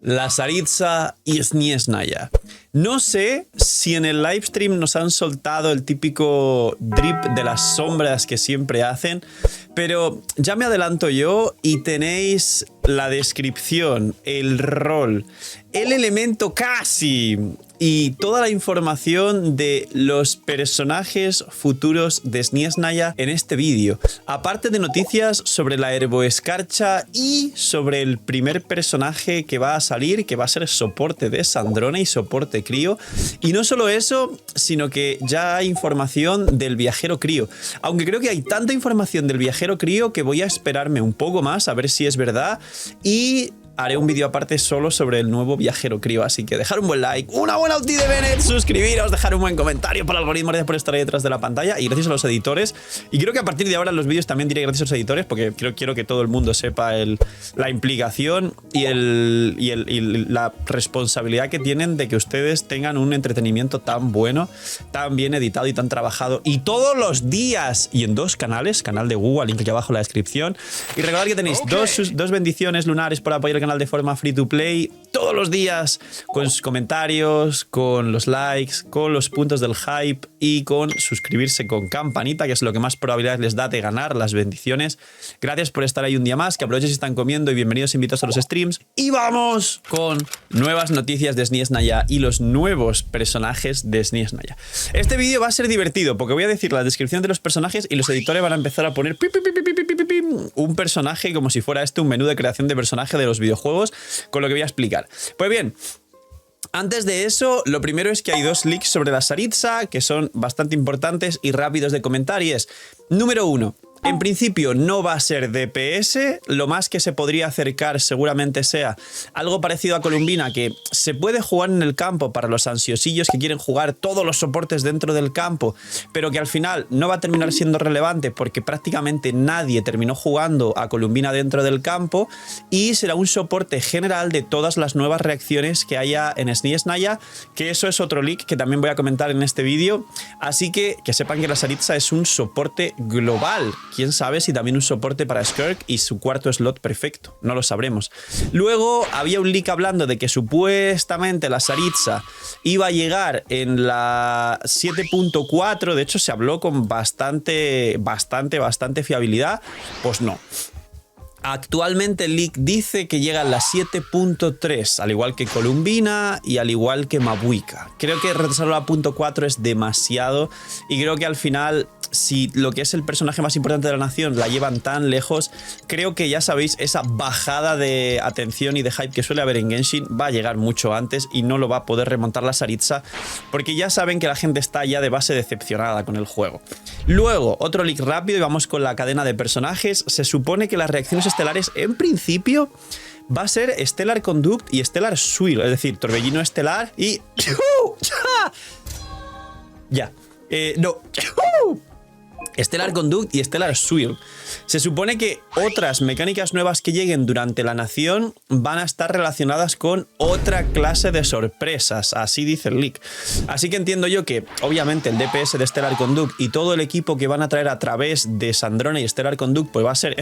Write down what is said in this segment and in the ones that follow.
La Tsaritsa y Snezhnaya. No sé si en el livestream nos han soltado el típico drip de las sombras que siempre hacen, pero ya me adelanto yo y tenéis la descripción, el rol, el elemento casi y toda la información de los personajes futuros de Snezhnaya en este vídeo. Aparte de noticias sobre la Herboescarcha y sobre el primer personaje que va a salir, que va a ser soporte de Sandrone y soporte crío. Y no solo eso, sino que ya hay información del viajero crío. Aunque creo que hay tanta información del viajero crío que voy a esperarme un poco más a ver si es verdad y haré un vídeo aparte solo sobre el nuevo viajero crío, así que dejar un buen like, una buena ulti de Bennett, suscribiros, dejar un buen comentario para el algoritmo, gracias por estar ahí detrás de la pantalla y gracias a los editores. Y creo que a partir de ahora en los vídeos también diré gracias a los editores porque quiero que todo el mundo sepa la implicación y la responsabilidad que tienen de que ustedes tengan un entretenimiento tan bueno, tan bien editado y tan trabajado y todos los días y en dos canales, canal de Google, link aquí abajo en la descripción. Y recordad que tenéis dos bendiciones lunares por apoyar el canal de forma free to play todos los días con sus comentarios, con los likes, con los puntos del hype y con suscribirse con campanita, que es lo que más probabilidades les da de ganar las bendiciones. Gracias por estar ahí un día más, que aprovechen si están comiendo y bienvenidos invitados a los streams. Y vamos con nuevas noticias de Snezhnaya y los nuevos personajes de Snezhnaya. Este vídeo va a ser divertido porque voy a decir la descripción de los personajes y los editores van a empezar a poner un personaje como si fuera un menú de creación de personaje de los videojuegos, con lo que voy a explicar. Pues bien, antes de eso, lo primero es que hay dos leaks sobre la Tsaritsa que son bastante importantes y rápidos de comentar y es, número 1, en principio no va a ser DPS, lo más que se podría acercar seguramente sea algo parecido a Columbina, que se puede jugar en el campo para los ansiosillos que quieren jugar todos los soportes dentro del campo, pero que al final no va a terminar siendo relevante porque prácticamente nadie terminó jugando a Columbina dentro del campo y será un soporte general de todas las nuevas reacciones que haya en Snezhnaya, que eso es otro leak que también voy a comentar en este vídeo, así que sepan que la Tsaritsa es un soporte global. Quién sabe si también un soporte para Skirk y su cuarto slot perfecto. No lo sabremos. Luego había un leak hablando de que supuestamente la Tsaritsa iba a llegar en la 7.4. De hecho, se habló con bastante fiabilidad. Pues no. Actualmente el leak dice que llega a la 7.3, al igual que Columbina y al igual que Mabuika. Creo que retrasarlo a la 0.4 es demasiado y creo que al final, si lo que es el personaje más importante de la nación la llevan tan lejos, creo que ya sabéis, esa bajada de atención y de hype que suele haber en Genshin va a llegar mucho antes y no lo va a poder remontar la Tsaritsa porque ya saben que la gente está ya de base decepcionada con el juego. Luego, otro leak rápido y vamos con la cadena de personajes. Se supone que las reacciones estelares en principio va a ser Stellar Conduct y Stellar Swirl, es decir, Torbellino Estelar y... ya. No. Stellar Conduct y Stellar Swirl. Se supone que otras mecánicas nuevas que lleguen durante la nación van a estar relacionadas con otra clase de sorpresas, así dice el leak. Así que entiendo yo que, obviamente, el DPS de Stellar Conduct y todo el equipo que van a traer a través de Sandrone y Stellar Conduct, pues va a ser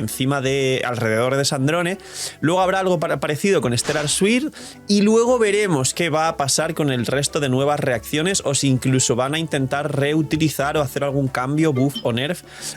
alrededor de Sandrone. Luego habrá algo parecido con Stellar Swirl y luego veremos qué va a pasar con el resto de nuevas reacciones o si incluso van a intentar reutilizar o hacer algún cambio, buff o nerf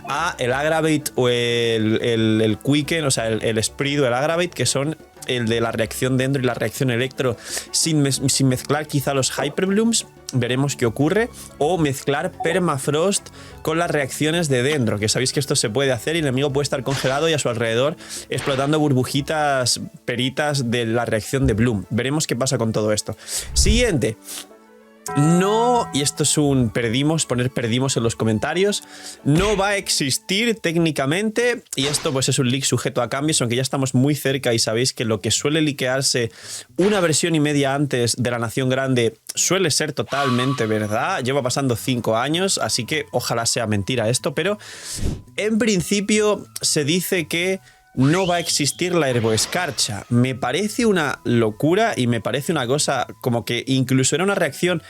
a el Aggravate o el Quicken, o sea, el Speed o el Aggravate, que son el de la reacción dentro y la reacción electro, sin mezclar quizá los Hyperblooms. Veremos qué ocurre, o mezclar Permafrost con las reacciones de dentro, que sabéis que esto se puede hacer y el enemigo puede estar congelado y a su alrededor explotando burbujitas peritas de la reacción de Bloom. Veremos qué pasa con todo esto. Siguiente. No, y esto es poner perdimos en los comentarios, no va a existir técnicamente, y esto pues es un leak sujeto a cambios, aunque ya estamos muy cerca y sabéis que lo que suele liquearse una versión y media antes de la Nación Grande suele ser totalmente verdad. Lleva pasando 5 años, así que ojalá sea mentira esto, pero en principio se dice que no va a existir la Herboescarcha. Me parece una locura y me parece una cosa como que incluso era una reacción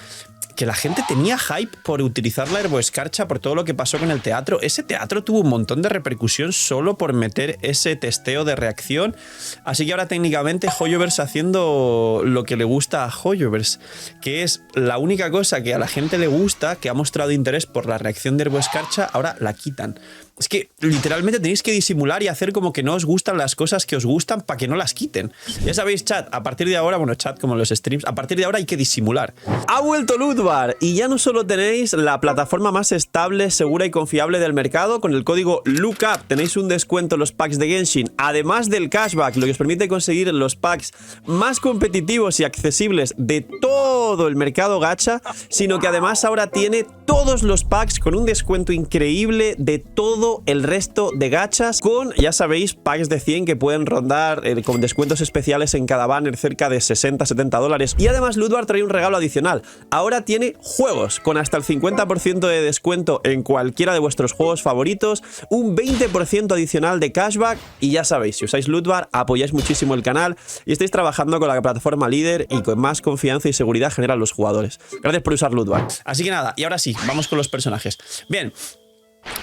que la gente tenía hype por utilizar la Herboescarcha por todo lo que pasó con el teatro. Ese teatro tuvo un montón de repercusión solo por meter ese testeo de reacción. Así que ahora técnicamente Hoyoverse haciendo lo que le gusta a Hoyoverse, que es la única cosa que a la gente le gusta, que ha mostrado interés por la reacción de Herboescarcha, ahora la quitan. Es que literalmente tenéis que disimular y hacer como que no os gustan las cosas que os gustan para que no las quiten. Ya sabéis, chat, a partir de ahora, bueno, chat como los streams, a partir de ahora hay que disimular. Ha vuelto Lootbar y ya no solo tenéis la plataforma más estable, segura y confiable del mercado, con el código LOOKUP tenéis un descuento en los packs de Genshin, además del cashback, lo que os permite conseguir los packs más competitivos y accesibles de todo el mercado gacha, sino que además ahora tiene todos los packs con un descuento increíble de todo el resto de gachas, con, ya sabéis, packs de 100 que pueden rondar con descuentos especiales en cada banner cerca de 60-70 dólares. Y además Lootbar trae un regalo adicional. Ahora tiene juegos con hasta el 50% de descuento en cualquiera de vuestros juegos favoritos, un 20% adicional de cashback y ya sabéis, si usáis Lootbar apoyáis muchísimo el canal y estáis trabajando con la plataforma líder y con más confianza y seguridad generan los jugadores. Gracias por usar Lootbar. Así que nada, y ahora sí, vamos con los personajes. Bien.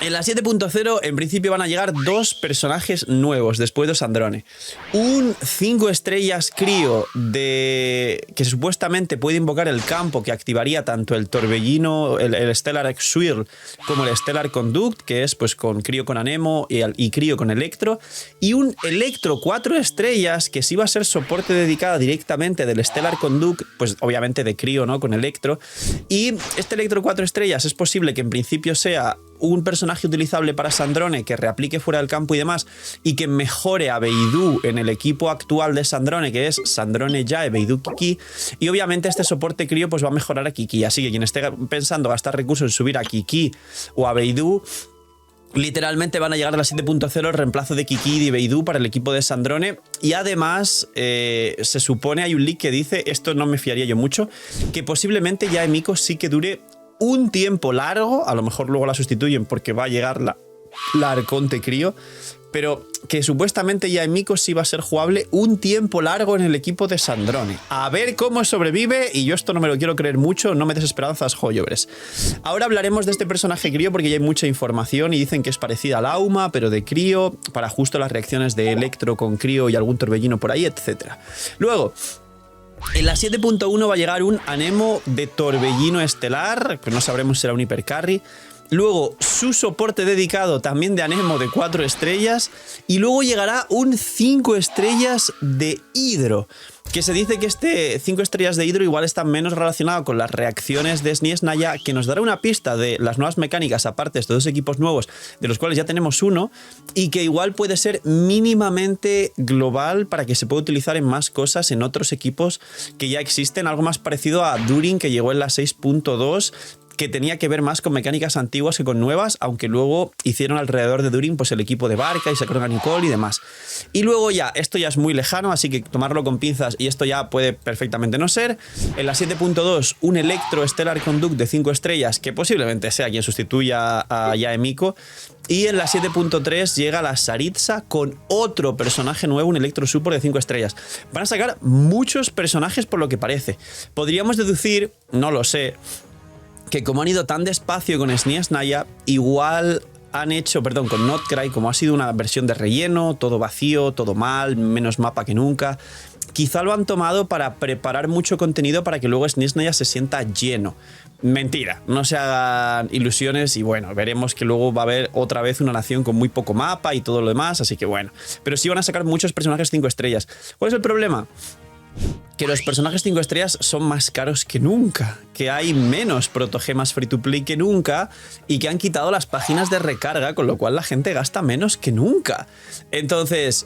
En la 7.0 en principio van a llegar 2 personajes nuevos después de Sandrone. Un 5 estrellas crío que supuestamente puede invocar el campo, que activaría tanto el torbellino, el Stellar Swirl, como el Stellar Conduct, que es pues con crío con Anemo y crío con Electro. Y un Electro 4 estrellas que sí va a ser soporte dedicado directamente del Stellar Conduct, pues obviamente de crío, ¿no? Con Electro. Y este Electro 4 estrellas es posible que en principio sea un personaje utilizable para Sandrone que reaplique fuera del campo y demás, y que mejore a Beidou en el equipo actual de Sandrone, que es Sandrone Yae, Beidou Kiki, y obviamente este soporte crío pues va a mejorar a Kiki, así que quien esté pensando gastar recursos en subir a Kiki o a Beidou, literalmente van a llegar a la 7.0 el reemplazo de Kiki y de Beidou para el equipo de Sandrone. Y además se supone, hay un leak que dice, esto no me fiaría yo mucho, que posiblemente Yae Miko sí que dure un tiempo largo, a lo mejor luego la sustituyen porque va a llegar la Arconte crío, pero que supuestamente Yae Miko sí va a ser jugable un tiempo largo en el equipo de Sandrone. A ver cómo sobrevive, y yo esto no me lo quiero creer mucho, no me des esperanzas, Hoyoverse. Ahora hablaremos de este personaje crío porque ya hay mucha información y dicen que es parecida al Auma, pero de crío, para justo las reacciones de Electro con crío y algún torbellino por ahí, etc. Luego, en la 7.1 va a llegar un Anemo de torbellino estelar, pero no sabremos si será un hipercarry. Luego su soporte dedicado también de Anemo de 4 estrellas. Y luego llegará un 5 estrellas de Hidro, que se dice que este 5 estrellas de Hidro igual está menos relacionado con las reacciones de Snies Naya, que nos dará una pista de las nuevas mecánicas aparte de estos 2 equipos nuevos, de los cuales ya tenemos uno, y que igual puede ser mínimamente global para que se pueda utilizar en más cosas en otros equipos que ya existen, algo más parecido a Durin, que llegó en la 6.2, que tenía que ver más con mecánicas antiguas que con nuevas, aunque luego hicieron alrededor de Durin pues el equipo de Barca y sacaron a Nicole y demás. Y luego ya, esto ya es muy lejano, así que tomarlo con pinzas, y esto ya puede perfectamente no ser. En la 7.2, un Electro Stellar Conduct de 5 estrellas, que posiblemente sea quien sustituya a Yae Miko. Y en la 7.3 llega la Saritza con otro personaje nuevo, un Electro Support de 5 estrellas. Van a sacar muchos personajes por lo que parece. Podríamos deducir, no lo sé, que como han ido tan despacio con Snies Naya, igual han hecho, perdón, con Notcry, como ha sido una versión de relleno, todo vacío, todo mal, menos mapa que nunca, quizá lo han tomado para preparar mucho contenido para que luego Snies Naya se sienta lleno. Mentira, no se hagan ilusiones, y bueno, veremos que luego va a haber otra vez una nación con muy poco mapa y todo lo demás, así que bueno. Pero sí van a sacar muchos personajes 5 estrellas. ¿Cuál es el problema? Que los personajes 5 estrellas son más caros que nunca, que hay menos protogemas free to play que nunca y que han quitado las páginas de recarga, con lo cual la gente gasta menos que nunca. Entonces,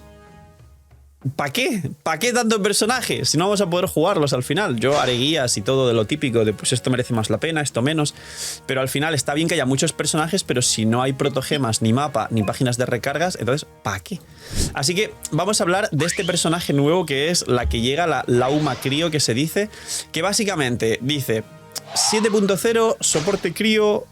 ¿para qué? ¿Para qué tantos personajes? Si no vamos a poder jugarlos al final. Yo haré guías y todo de lo típico de pues esto merece más la pena, esto menos. Pero al final está bien que haya muchos personajes, pero si no hay protogemas, ni mapa, ni páginas de recargas, entonces ¿para qué? Así que vamos a hablar de este personaje nuevo que es la que llega, la Lauma Crío, que se dice, que básicamente dice 7.0, soporte crío,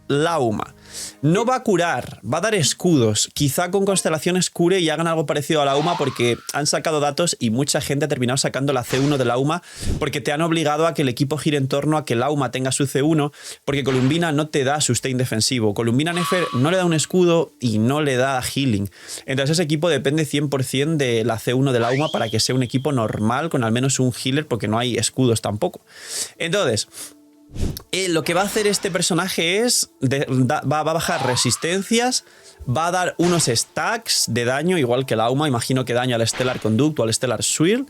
Lauma. No va a curar, va a dar escudos. Quizá con constelaciones cure y hagan algo parecido a la UMA porque han sacado datos y mucha gente ha terminado sacando la C1 de la UMA porque te han obligado a que el equipo gire en torno a que la UMA tenga su C1 porque Columbina no te da sustain defensivo. Columbina Nefer no le da un escudo y no le da healing. Entonces ese equipo depende 100% de la C1 de la UMA para que sea un equipo normal con al menos un healer porque no hay escudos tampoco. Entonces, lo que va a hacer este personaje es, va a bajar resistencias, va a dar unos stacks de daño, igual que la UMA, imagino que daño al Stellar Conduct o al Stellar Swirl.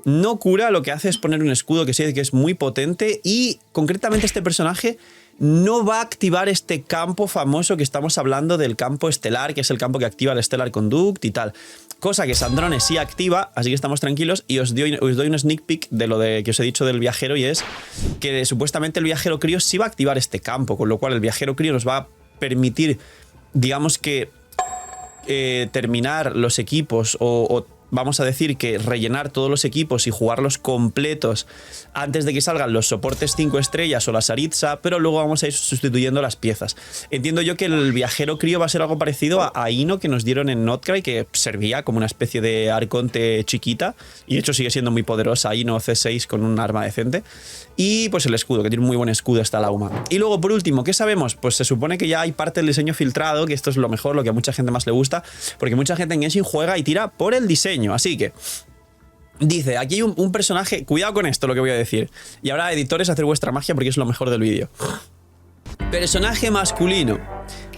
No cura, lo que hace es poner un escudo que sí que es muy potente y concretamente este personaje no va a activar este campo famoso que estamos hablando del campo estelar, que es el campo que activa el Stellar Conduct y tal. Cosa que Sandrone sí activa, así que estamos tranquilos y os doy un sneak peek de lo que os he dicho del viajero y es que supuestamente el viajero crío sí va a activar este campo, con lo cual el viajero crío nos va a permitir, digamos que, terminar los equipos o vamos a decir que rellenar todos los equipos y jugarlos completos antes de que salgan los soportes 5 estrellas o la Saritza, pero luego vamos a ir sustituyendo las piezas. Entiendo yo que el viajero crío va a ser algo parecido a Ino que nos dieron en Notcry, que servía como una especie de arconte chiquita, y de hecho sigue siendo muy poderosa Ino C6 con un arma decente. Y pues el escudo, que tiene un muy buen escudo esta Lauma. Y luego, por último, ¿qué sabemos? Pues se supone que ya hay parte del diseño filtrado, que esto es lo mejor, lo que a mucha gente más le gusta, porque mucha gente en Genshin juega y tira por el diseño. Así que dice, aquí hay un personaje, cuidado con esto lo que voy a decir. Y ahora, editores, hacer vuestra magia porque es lo mejor del vídeo. Personaje masculino,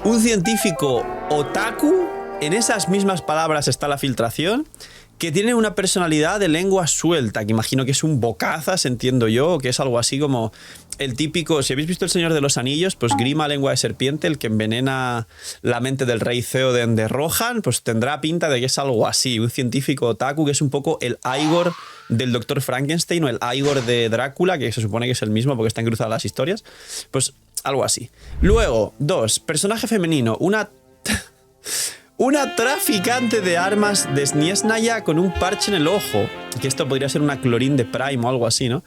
un científico otaku, en esas mismas palabras está la filtración, que tiene una personalidad de lengua suelta, que imagino que es un bocazas, entiendo yo, o que es algo así como el típico, si habéis visto El Señor de los Anillos, pues Grima lengua de serpiente, el que envenena la mente del rey Theoden de Rohan, pues tendrá pinta de que es algo así, un científico otaku que es un poco el Igor del Dr. Frankenstein o el Igor de Drácula, que se supone que es el mismo porque están cruzadas las historias, pues algo así. Luego, 2, personaje femenino, una traficante de armas de Sniesnaya con un parche en el ojo. Que esto podría ser una Clorín de Prime o algo así, ¿no?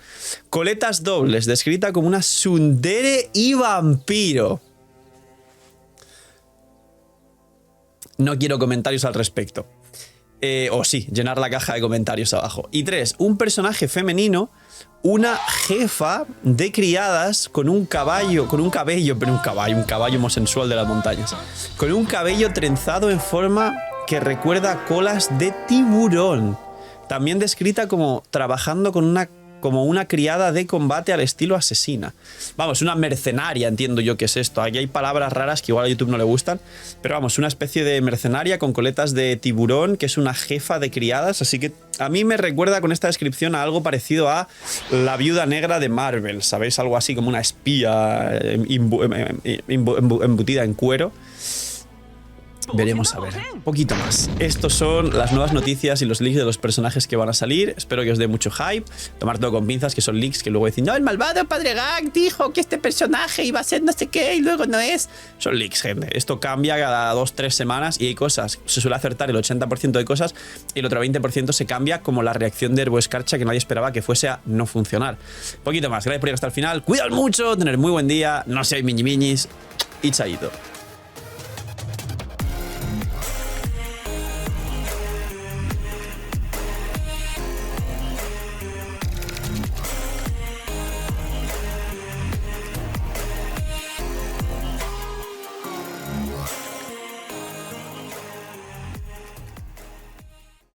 Coletas dobles, descrita como una tsundere y vampiro. No quiero comentarios al respecto. O sí, llenar la caja de comentarios abajo. Y 3, un personaje femenino, una jefa de criadas con un caballo, un caballo homosensual de las montañas, con un cabello trenzado en forma que recuerda a colas de tiburón. También descrita como trabajando como una criada de combate al estilo asesina. Vamos, una mercenaria, entiendo yo que es esto. Aquí hay palabras raras que igual a YouTube no le gustan, pero vamos, una especie de mercenaria con coletas de tiburón, que es una jefa de criadas, así que a mí me recuerda con esta descripción a algo parecido a la viuda negra de Marvel, ¿sabéis? Algo así como una espía embutida en cuero. Veremos a ver, un poquito más. Estos son las nuevas noticias y los leaks de los personajes que van a salir. Espero que os dé mucho hype. Tomar todo con pinzas, que son leaks que luego dicen, no, el malvado Padre Gag dijo que este personaje iba a ser no sé qué y luego no es. Son leaks, gente. Esto cambia cada 2-3 semanas y hay cosas. Se suele acertar el 80% de cosas y el otro 20% se cambia, como la reacción de Herbo Escarcha que nadie esperaba que fuese a no funcionar. Un poquito más. Gracias por llegar hasta el final. Cuidaos mucho, tener muy buen día. No seáis miñimiñis y chaito.